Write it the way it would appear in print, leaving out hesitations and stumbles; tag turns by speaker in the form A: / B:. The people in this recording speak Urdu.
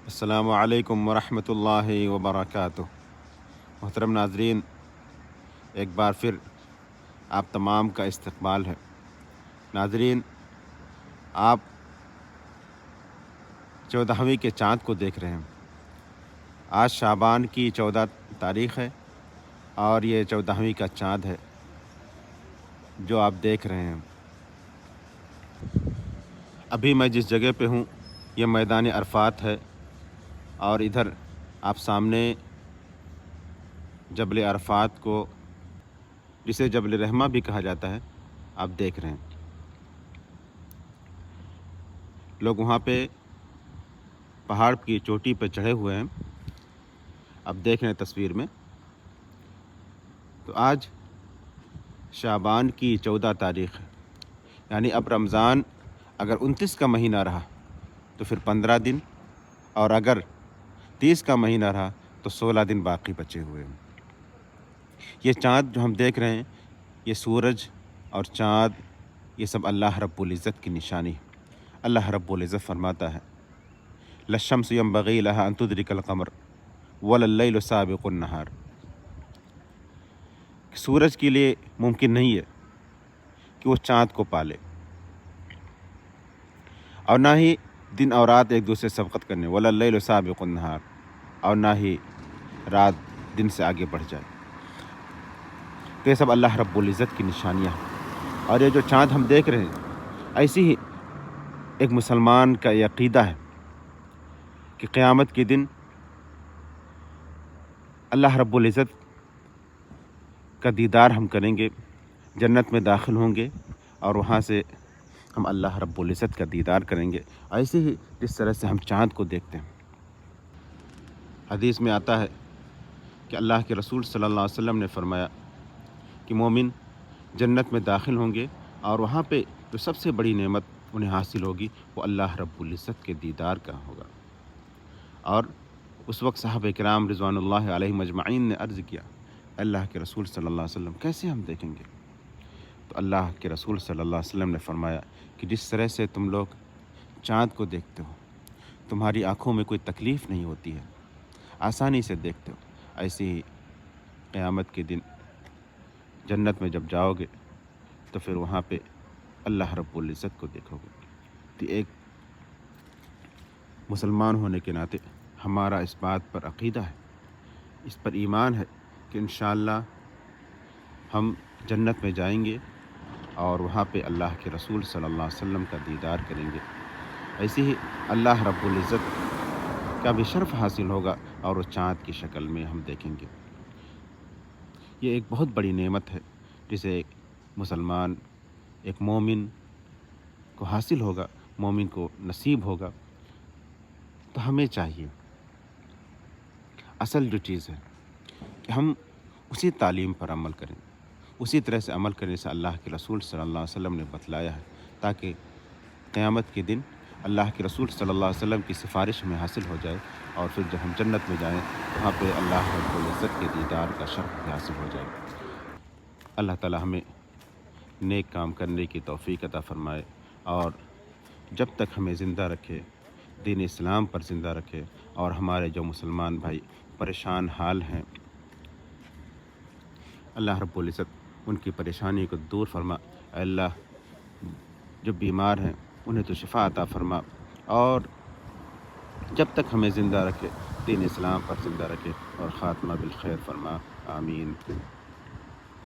A: السلام علیکم ورحمۃ اللہ وبرکاتہ۔ محترم ناظرین، ایک بار پھر آپ تمام کا استقبال ہے۔ ناظرین، آپ 14ویں کے چاند کو دیکھ رہے ہیں۔ آج شعبان کی 14 تاریخ ہے اور یہ 14ویں کا چاند ہے جو آپ دیکھ رہے ہیں۔ ابھی میں جس جگہ پہ ہوں یہ میدان عرفات ہے اور ادھر آپ سامنے جبل عرفات کو، جسے جبل رحمہ بھی کہا جاتا ہے، آپ دیکھ رہے ہیں۔ لوگ وہاں پہ پہاڑ کی چوٹی پہ چڑھے ہوئے ہیں، آپ دیکھ رہے ہیں تصویر میں۔ تو آج شعبان کی 14 تاریخ ہے، یعنی اب رمضان اگر 29 کا مہینہ رہا تو پھر 15 دن، اور اگر 30 کا مہینہ رہا تو 16 دن باقی بچے ہوئے ہیں۔ یہ چاند جو ہم دیکھ رہے ہیں، یہ سورج اور چاند، یہ سب اللہ رب العزت کی نشانی ہے۔ اللہ رب العزت فرماتا ہے لَلشَّمْسُ يَنبَغِي لَهَا أَن تُدْرِكَ الْقَمَرَ وَلَا اللَّيْلُ سَابِقُ النَّهَارِ۔ سورج کے لیے ممکن نہیں ہے کہ وہ چاند کو پالے، اور نہ ہی دن اور رات ایک دوسرے سے سبقت کرنے، وَلَا اللَّيْلُ سَابِقُ النَّهَارِ، اور نہ ہی رات دن سے آگے بڑھ جائے۔ تو یہ سب اللہ رب العزت کی نشانیاں ہیں۔ اور یہ جو چاند ہم دیکھ رہے ہیں، ایسی ہی ایک مسلمان کا یہ عقیدہ ہے کہ قیامت کے دن اللہ رب العزت کا دیدار ہم کریں گے، جنت میں داخل ہوں گے اور وہاں سے ہم اللہ رب العزت کا دیدار کریں گے، ایسے ہی جس طرح سے ہم چاند کو دیکھتے ہیں۔ حدیث میں آتا ہے کہ اللہ کے رسول صلی اللہ علیہ وسلم نے فرمایا کہ مومن جنت میں داخل ہوں گے اور وہاں پہ جو سب سے بڑی نعمت انہیں حاصل ہوگی وہ اللہ رب العزت کے دیدار کا ہوگا۔ اور اس وقت صحابہ کرام رضوان اللہ علیہم اجمعین نے عرض کیا، اللہ کے رسول صلی اللہ علیہ وسلم کیسے ہم دیکھیں گے؟ تو اللہ کے رسول صلی اللہ علیہ وسلم نے فرمایا کہ جس طرح سے تم لوگ چاند کو دیکھتے ہو، تمہاری آنکھوں میں کوئی تکلیف نہیں ہوتی ہے، آسانی سے دیکھتے ہو، ایسے ہی قیامت کے دن جنت میں جب جاؤ گے تو پھر وہاں پہ اللہ رب العزت کو دیکھو گے۔ تو ایک مسلمان ہونے کے ناطے ہمارا اس بات پر عقیدہ ہے، اس پر ایمان ہے کہ انشاءاللہ ہم جنت میں جائیں گے اور وہاں پہ اللہ کے رسول صلی اللہ علیہ وسلم کا دیدار کریں گے۔ ایسے ہی اللہ رب العزت کا بھی شرف حاصل ہوگا اور وہ چاند کی شکل میں ہم دیکھیں گے۔ یہ ایک بہت بڑی نعمت ہے جسے ایک مسلمان، ایک مومن کو حاصل ہوگا، مومن کو نصیب ہوگا۔ تو ہمیں چاہیے، اصل جو چیز ہے کہ ہم اسی تعلیم پر عمل کریں، اسی طرح سے عمل کرنے سے اللہ کے رسول صلی اللہ علیہ وسلم نے بتلایا ہے، تاکہ قیامت کے دن اللہ کے رسول صلی اللہ علیہ وسلم کی سفارش ہمیں حاصل ہو جائے، اور پھر جب ہم جنت میں جائیں وہاں پہ اللہ رب العزت کے دیدار کا شرف بھی حاصل ہو جائے۔ اللہ تعالی ہمیں نیک کام کرنے کی توفیق عطا فرمائے، اور جب تک ہمیں زندہ رکھے، دین اسلام پر زندہ رکھے، اور ہمارے جو مسلمان بھائی پریشان حال ہیں، اللہ رب العزت ان کی پریشانی کو دور فرما۔ اے اللہ، جو بیمار ہیں انہیں تو شفا عطا فرما، اور جب تک ہمیں زندہ رکھے دین اسلام پر زندہ رکھے، اور خاتمہ بالخیر فرما، آمین۔